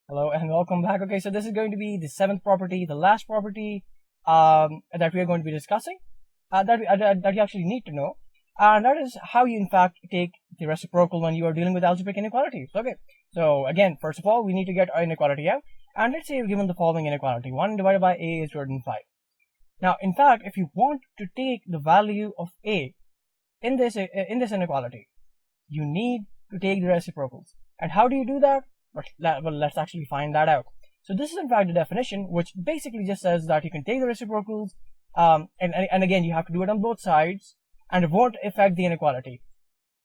Hello and welcome back. Okay, so this is going to be the seventh property, the last property that we are going to be discussing, that you actually need to know, and that is how you in fact take the reciprocal when you are dealing with algebraic inequalities. Okay, so again, first of all, we need to get our inequality out, and let's say you're given the following inequality: 1 divided by a is greater than 5. Now, in fact, if you want to take the value of a in this inequality, you need to take the reciprocals. And how do you do that? Well, let's actually find that out. So this is in fact the definition, which basically just says that you can take the reciprocals, and again, you have to do it on both sides, and it won't affect the inequality,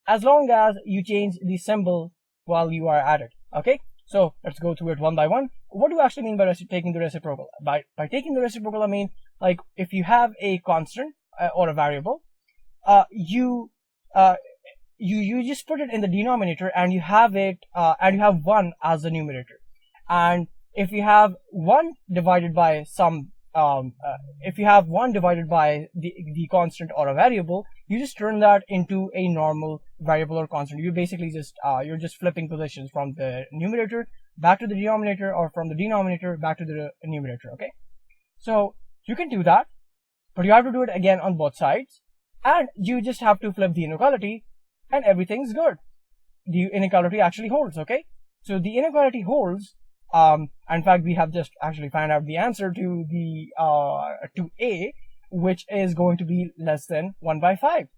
as long as you change the symbol while you are at it. Okay, so let's go through it one by one. What do you actually mean by taking the reciprocal? By taking the reciprocal, I mean, like, if you have a constant or a variable, you just put it in the denominator, and you have it, and you have 1 as the numerator. And if you have 1 divided by if you have 1 divided by the constant or a variable, you just turn that into a normal variable or constant. You basically just you're just flipping positions from the numerator back to the denominator, or from the denominator back to the numerator. Okay, so you can do that, but you have to do it again on both sides, and you just have to flip the inequality, and everything's good. The inequality actually holds. Okay, so the inequality holds. In fact, we have just actually found out the answer to the to a, which is going to be less than 1 by 5.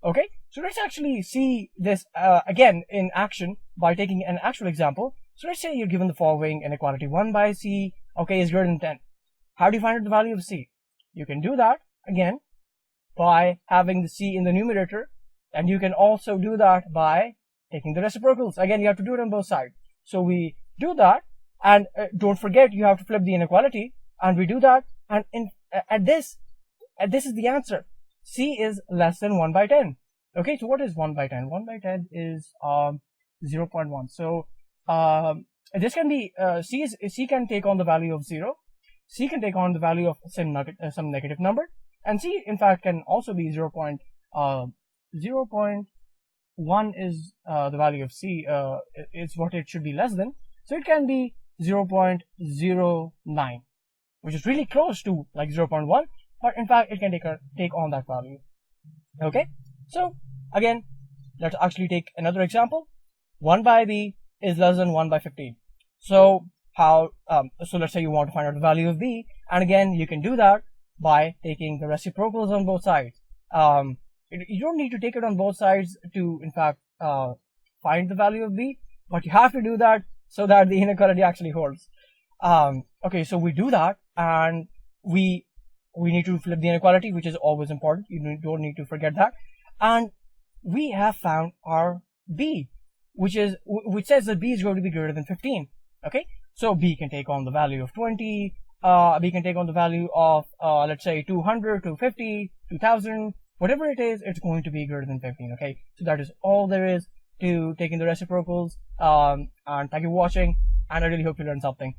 Okay, so let's actually see this again in action by taking an actual example. So let's say you're given the following inequality: 1 by c, okay, is greater than 10. How do you find out the value of c? You can do that again by having the c in the numerator, and you can also do that by taking the reciprocals. Again, you have to do it on both sides. So we do that, and don't forget, you have to flip the inequality, and we do that, and this is the answer. C is less than 1 by 10. Okay, so what is 1 by 10? 1 by 10 is 0.1. So this can be C can take on the value of 0. C can take on the value of some negative number, and C in fact can also be 0.1 is the value of C. It's what it should be less than. So it can be 0.09, which is really close to like 0.1, but in fact it can take on that value. Okay, so again, let's actually take another example. 1 by b is less than 1 by 15. So so let's say you want to find out the value of b, and again, you can do that by taking the reciprocals on both sides. You don't need to take it on both sides to in fact find the value of b, but you have to do that so that the inequality actually holds. Okay, so we do that, and we need to flip the inequality, which is always important. You don't need to forget that. And we have found our b, which says that b is going to be greater than 15. Okay, so b can take on the value of 20. B can take on the value of let's say 200, 250, 2000, whatever it is. It's going to be greater than 15. Okay, so that is all there is to taking the reciprocals. And thank you for watching, and I really hope you learned something.